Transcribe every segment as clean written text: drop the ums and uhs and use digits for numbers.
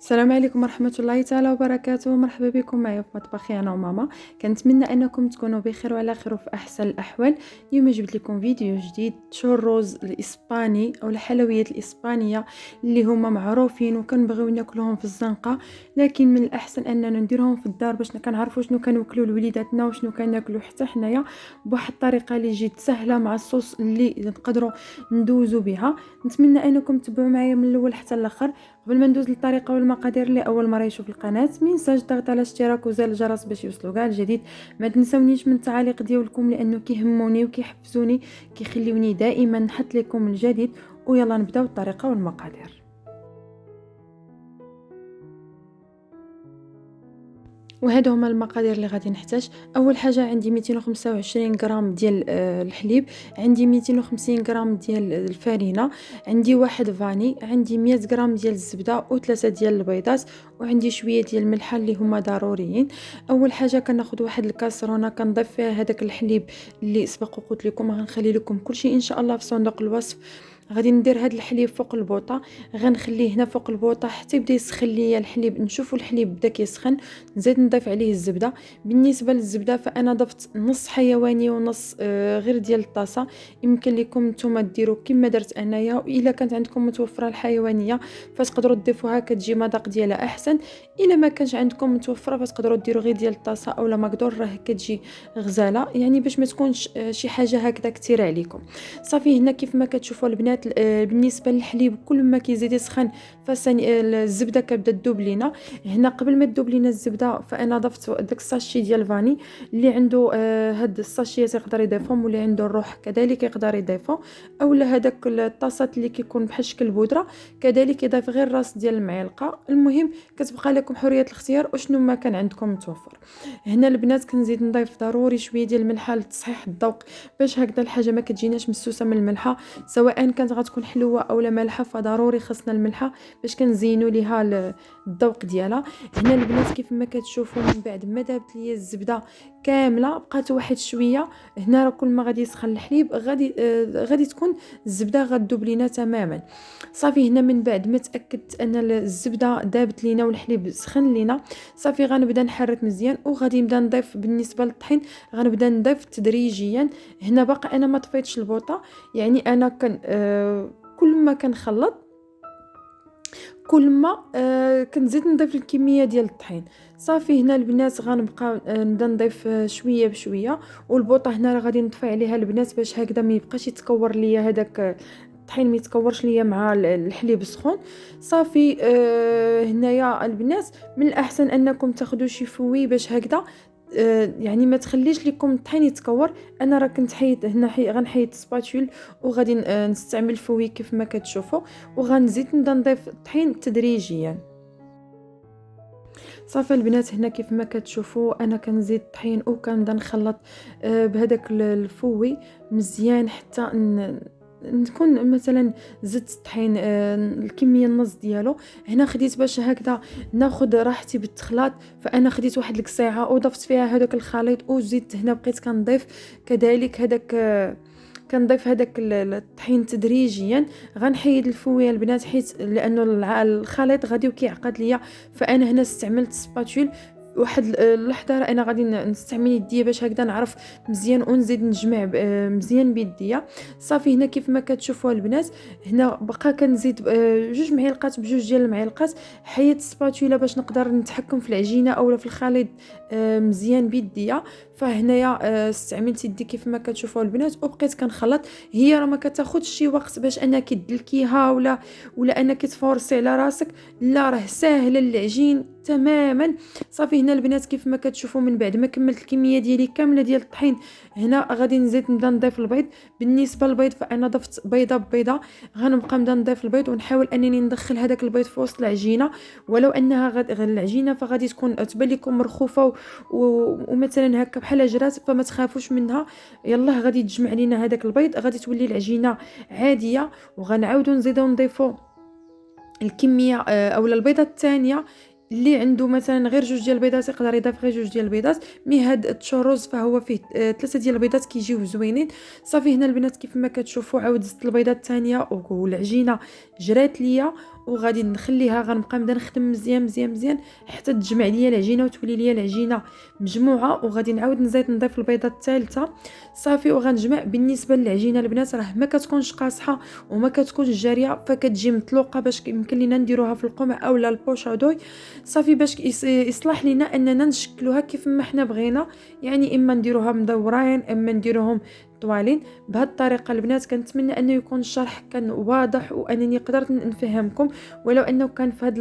السلام عليكم ورحمة الله تعالى وبركاته. مرحبا بكم معايا في مطبخي أنا وماما. كنتمنى أنكم تكونوا بخير وعلى خير وفي أحسن الأحوال. اليوم جبت لكم فيديو جديد، شوروز الإسباني أو الحلويات الإسبانية اللي هما معروفين وكنبغيو ناكلهم في الزنقة، لكن من الأحسن أننا نديرهم في الدار باش كنعرفوا شنو كنوكلوا لوليداتنا وشنو كناكلوا حتى حنايا بواحد الطريقة اللي جد سهلة مع الصوص اللي نقدروا ندوزوا بها. نتمنى أنكم تتبعوا معايا من الأول حتى الآخر. قبل ما ندوز للطريقه والمقادير، اللي اول مره يشوف القناه ما ينساش الضغط على الاشتراك وزر الجرس باش يوصلوا كاع الجديد. ما تنسونيش من التعاليق ديالكم لانه كيهموني وكيحفزوني، كيخليوني دائما نحط لكم الجديد. ويلا نبداو الطريقه والمقادير. وهادو هما المقادير اللي غادي نحتاج. اول حاجه عندي 225 غرام ديال الحليب، عندي 250 غرام ديال الفرينه، عندي واحد فاني، عندي 100 غرام ديال الزبده وثلاثه ديال البيضات، وعندي شويه ديال الملح اللي هما ضروريين. اول حاجه كناخذ واحد الكاسرونه كنضيف فيها هذاك الحليب اللي سبق وقلت لكم. غنخلي لكم كلشي ان شاء الله في صندوق الوصف. غادي ندير هاد الحليب فوق البوطه، غنخليه هنا فوق البوطه حتى يبدا يسخن ليا الحليب. نشوفوا الحليب بدا كيسخن، نزيد نضيف عليه الزبده. بالنسبه للزبده فانا ضفت نص حيواني ونص غير ديال الطاسه. يمكن لكم نتوما ديروا كما درت انايا، والا كانت عندكم متوفره الحيوانيه فتقدروا تضيفوها كتجي مذاق ديالها احسن. الا ما كانش عندكم متوفره فتقدروا ديروا غير ديال الطاسه اولا مقدور، راه كتجي غزاله يعني باش ما تكونش شي حاجه هكذا كثيره عليكم. صافي هنا كيف ما كتشوفوا البنات، بالنسبه للحليب كل ما كيزيد يسخن الزبده كتبدا تذوب لينا. هنا قبل ما تذوب لينا الزبده فانا ضفت داك الساشي ديال الفاني. اللي عنده هاد الساشيات يقدر يضيفهم، واللي عنده الروح كذلك يقدر يضيفه، اولا هذاك الطاسات اللي كيكون بحال شكل بودره كذلك يضيف غير راس ديال المعلقه. المهم كتبقى لكم حريه الاختيار وشنو ما كان عندكم متوفر. هنا البنات كنزيد نضيف ضروري شويه ديال الملح لتصحيح الذوق، باش هكذا الحاجه ما كتجيناش مسوسه من الملحه، سواء كانت غتكون حلوه اولا مالحه فضروري خصنا الملحه باش كنزينوا ليها الذوق ديالها. هنا البنات كيف ما كتشوفوا من بعد ما دابت ليا الزبده كامله بقات واحد شويه. هنا راه كل ما غادي يسخن الحليب غادي تكون الزبده غتذوب لينا تماما. صافي هنا من بعد ما تاكدت ان الزبده دابت لينا والحليب سخن لينا، صافي غنبدا نحرك مزيان وغادي نبدا نضيف. بالنسبه للطحين غنبدا نضيف تدريجيا. هنا باقي انا ما طفيتش البوطه، يعني انا كان كل ما كنخلط كل ما كنزيد نضيف الكميه ديال الطحين. صافي هنا البنات غنبقى نبدا نضيف شويه بشويه، والبوطه هنا راه غادي نطفي عليها البنات باش هكذا ما يبقاش يتكور ليا هذاك الطحين، ما يتكورش ليا مع الحليب السخون. صافي هنايا البنات من الاحسن انكم تاخذوا شي فوي باش هكذا يعني ما تخليش لكم الطحين يتكور. انا راه كنت حيد هنا غنحيد سباتول وغادي نستعمل فوي كيف ما كتشوفوا، وغنزيد نبدا نضيف الطحين تدريجيا. صافي البنات هنا كيف ما كتشوفوا انا كنزيد الطحين وكنبدا نخلط بهذاك الفوي مزيان حتى نكون مثلا زدت الطحين الكميه النص ديالو. هنا خديت باش هكذا ناخذ راحتي بالتخلاط، فانا خديت واحد الساعه وضفت فيها هذاك الخليط وزدت هنا بقيت كنضيف كذلك هذاك كنضيف هذاك الطحين تدريجيا. غنحيد الفويه البنات حيت لانه الخليط غادي وكيعقد ليا، فانا هنا استعملت سباتول. واحد اللحظه راه انا غادي نستعمل يديا باش هكذا نعرف مزيان ونزيد نجمع مزيان بيديا. صافي هنا كيف ما كتشوفوا البنات هنا بقى كنزيد جوج معلقات بجوج ديال المعلقات. حيدت السباتولا باش نقدر نتحكم في العجينه اولا في الخليط مزيان بيديا. فهنايا استعملت يدي كيف ما كتشوفوا البنات وبقيت كنخلط. هي راه ما كتاخذش شي وقت باش انك تدلكيها ولا انك تفورسي على راسك، لا راه ساهله العجين تماما. صافي هنا البنات كيف ما كتشوفوا من بعد ما كملت الكميه ديالي كامله ديال الطحين هنا غادي نزيد نبدا نضيف البيض. بالنسبه للبيض فانا ضفت بيضه ببيضه، غنبقى نبدا نضيف البيض ونحاول انني ندخل هذاك البيض في وسط العجينه. ولو انها غير العجينه فغادي تكون تبان لكم مرخوفه ومثلا هكا بحال جرات، فما تخافوش منها. يلا غادي تجمع لينا هذاك البيض غادي تولي العجينه عاديه، وغنعاودوا نزيدوا نضيفوا الكميه اولا البيضه الثانيه. اللي عنده مثلا غير جوج ديال البيضات يقدر يضيف غير جوج ديال البيضات. مي هاد التشوروز فهو فيه ثلاثه ديال البيضات كيجيو زوينين. صافي هنا البنات كيف ما كتشوفوا عاود زدت البيضه الثانيه والعجينه جرات ليا، وغادي نخليها، غنبقى نبدا نخدم مزيان مزيان مزيان حتى تجمع ليا العجينه وتولي ليا العجينه مجموعه. وغادي نعاود نضيف البيضه الثالثه صافي، وغنجمع. بالنسبه للعجينه البنات راه ما كتكونش قاصحه وما كتكونش جاريه، فكتجي مطلوقه باش يمكن لينا نديروها في القمع اولا البوشادوي صافي، باش يصلح لينا اننا نشكلوها كيف ما حنا بغينا. يعني اما نديروها مدورين اما نديروهم طوالين. بهذه الطريقه البنات كنتمنى انه يكون الشرح كان واضح وانني قدرت نفهمكم، ولو انه كان في هذه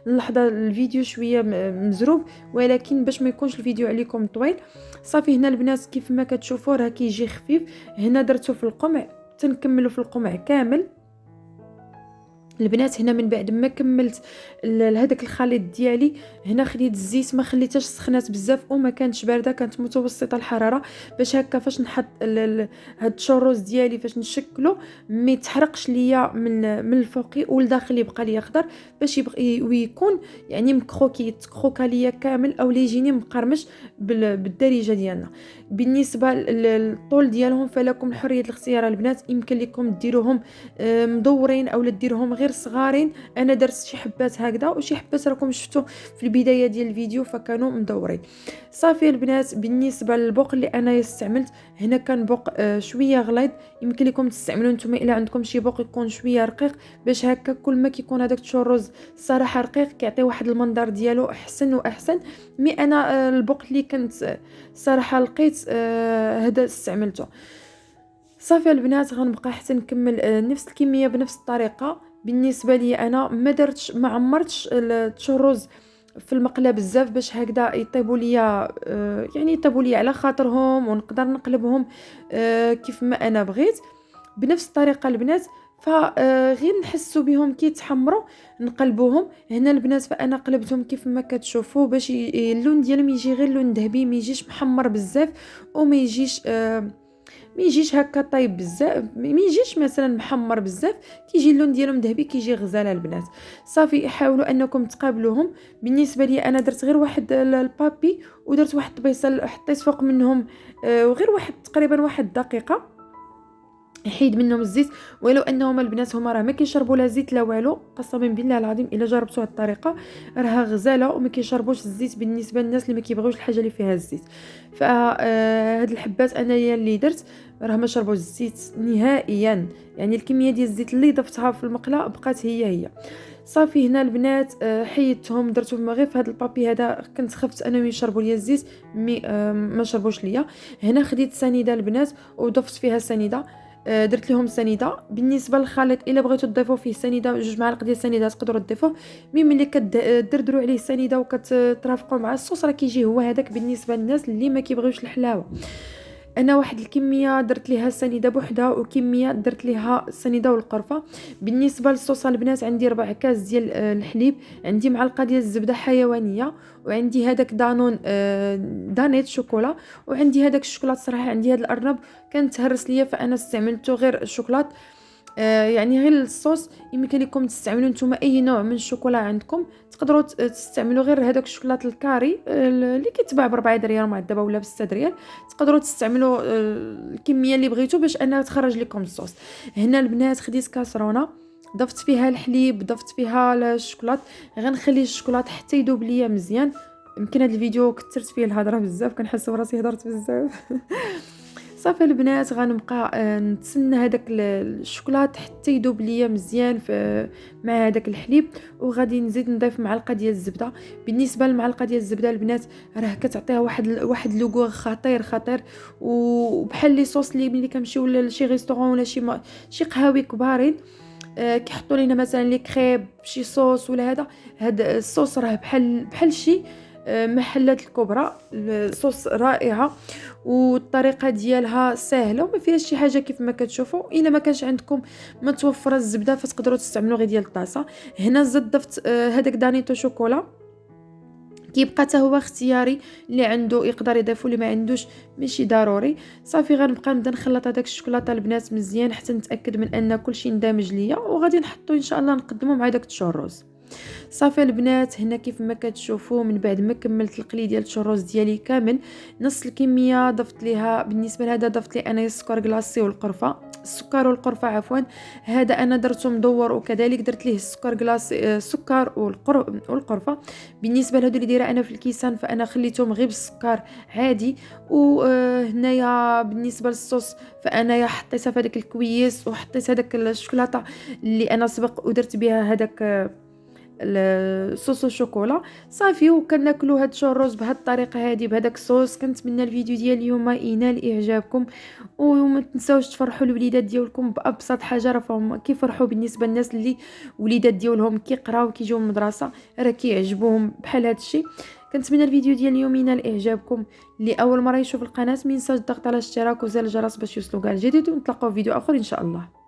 اللحظه الفيديو شويه مزروب، ولكن باش ما يكونش الفيديو عليكم طويل. صافي هنا البنات كيف ما كتشوفوا راه كيجي خفيف. هنا درته في القمع، تنكملوا في القمع كامل البنات. هنا من بعد ما كملت هذاك الخليط ديالي، هنا خديت الزيت، ما خليتهاش سخنات بزاف وما كانتش بارده، كانت متوسطه الحراره، باش هكا فاش نحط هاد الشروز ديالي فاش نشكلو ما يتحرقش ليا من الفوقي والداخل يبقى ليا خضر، باش يبقى ويكون يعني مكروكا ليا كامل او يجيني مقرمش بالدارجه ديالنا. بالنسبه للطول ديالهم فلكم حريه الاختيار البنات، يمكن لكم ديروهم مدورين او ديروهم غير صغارين. انا درت شي حبات هكذا وشي حبات راكم شفتوا في البدايه ديال الفيديو فكانوا مدورين. صافي البنات بالنسبه للبوق اللي انا استعملت هنا كان بوق شويه غليظ، يمكن لكم تستعملوا نتوما الا عندكم شي بوق يكون شويه رقيق، باش هكا كل ما كيكون هذاك الشروز صراحه رقيق كيعطي واحد المنظر ديالو احسن واحسن. مي انا البوق اللي كنت صراحه لقيت هذا استعملته. صافي البنات غنبقى حتى نكمل نفس الكميه بنفس الطريقه. بالنسبه لي انا ما عمرتش الشروز في المقله بزاف باش هكذا يطيبوا ليا، يعني يطيبوا ليا على خاطرهم ونقدر نقلبهم كيف ما انا بغيت بنفس الطريقه البنات. فغير نحسوا بهم كي يتحمروا نقلبوهم. هنا البنات فانا قلبتهم كيف ما كتشوفوا باش اللون ديالهم يجي غير لون ذهبي، ما يجيش محمر بزاف وما يجيش ما يجيش هكا طيب بزاف، ما يجيش مثلا محمر بزاف، كيجي اللون ديالهم ذهبي كيجي غزال البنات. صافي حاولوا انكم تقابلوهم. بالنسبه لي انا درت غير واحد البابي ودرت واحد البيصل حطيت فوق منهم وغير واحد تقريبا واحد دقيقه حيد منهم الزيت، ولو انهم البنات هما راه ما كيشربوا لا زيت لا والو. قسما بالله العظيم الا جربتوا هذه الطريقه راها غزاله وما كيشربوش الزيت بالنسبه للناس اللي ما كيبغيوش الحاجه اللي فيها الزيت. فهاد الحبات انايا اللي درت راه ما شربوش الزيت نهائيا، يعني الكميه ديال الزيت اللي ضفتها في المقله بقات هي. صافي هنا البنات حيدتهم درتهم غير في هذا البابي هذا، كنت خفت انهم يشربوا لي الزيت ما شربوش ليا. هنا خديت سنيده البنات وضفت فيها سنيده، درت لهم سنيده. بالنسبه للخليط الا بغيتوا تضيفوا فيه سنيده 2 معالق ديال السنيده تقدروا تضيفوه، ملي كتدردروا عليه السنيده وكترافقوا مع الصوص راه كيجي هو هذاك. بالنسبه للناس اللي ما كيبغيوش الحلاوه انا واحد الكميه درت ليها السنيده بوحدها وكميه درت ليها السنيده والقرفه. بالنسبه للصوص البنات عندي 4 كاس ديال الحليب، عندي معلقه ديال الزبده حيوانيه، وعندي هذاك دانون دانيت شوكولا، وعندي هذاك الشوكولات. صراحه عندي هذا الارنب كان تهرس ليا فانا استعملته غير الشوكولات، يعني غير الصوص. يمكن لكم تستعملوا نتوما اي نوع من الشوكولا عندكم، تقدروا تستعملوا غير هذاك الشوكولات الكاري اللي كيتباع ب4 دريال معدبه ولا ب6 دريال، تقدروا تستعملوا الكميه اللي بغيتوا باش انها تخرج لكم الصوص. هنا البنات خديت كاسرونه ضفت فيها الحليب ضفت فيها الشوكولات، غنخلي الشوكولات حتى يذوب ليا مزيان. يمكن هذا الفيديو كثرت فيه الهضره بزاف، كنحس براسي هضرت بزاف. صافي البنات غنبقى نتسنى هذاك الشوكولات حتى يذوب ليا مزيان مع هذاك الحليب، وغادي نزيد نضيف معلقه ديال الزبده. بالنسبه للمعلقه ديال الزبده البنات راه كتعطيها واحد لوغو خطير، وبحال لي صوص اللي ملي كنمشيو لشي ريستورون ولا شي قهاوي كبارين كيحطوا لينا مثلا لي كريب شي صوص ولا هذا الصوص راه بحال شي محلات الكبرى. الصوص رائعه والطريقه ديالها سهله وما فيهاش شي حاجه كيف ما كتشوفوا. الا ما كانش عندكم متوفره الزبده فتقدروا تستعملوا غير ديال الطاسه. هنا زدت ضفت هذاك دانيتو شوكولا، كيبقى حتى هو اختياري، اللي عنده يقدر يضيفوا اللي ما عندوش ماشي ضروري. صافي غنبقى نبدا نخلط هذاك الشوكولاته البنات مزيان حتى نتاكد من ان كلشي اندمج ليا، وغادي نحطو ان شاء الله نقدمو مع داك الشروز. صافي البنات، هنا كيف ما كتشوفوا من بعد ما كملت القلي ديال الشروز ديالي كامل، نص الكميه ضفت ليها. بالنسبه لهذا ضفت لي انا السكر كلاصي والقرفه، السكر والقرفه عفوا. هذا انا درته مدور وكذلك درت ليه السكر كلاصي، السكر والقرفه. بالنسبه لهادو اللي دايره انا في الكيسان فانا خليتهم غير بالسكر عادي. وهنايا بالنسبه للصوص فانايا حطيتها في هذاك الكويس، وحطيت هذاك الشوكولاته اللي انا سبق ودرت بها هذاك الصوص الشوكولا. صافي وكناكلوا هاد الشروز بهاد الطريقه هذه بهذاك الصوص. كنتمنى الفيديو ديال اليوم ينال اعجابكم، وما تنساوش تفرحوا الوليدات ديالكم بابسط حاجه، راه فهم كيفرحوا. بالنسبه للناس اللي وليدات ديالهم كيقراو كيجيو من المدرسه راه كيعجبوهم بحال هذا الشيء. كنتمنى الفيديو ديال اليوم ينال اعجابكم. اللي اول مره يشوف القناه ما ينساش الضغط على الاشتراك وزر الجرس باش يوصلوا كاع الجديد، ونتلاقاو في فيديو اخر ان شاء الله.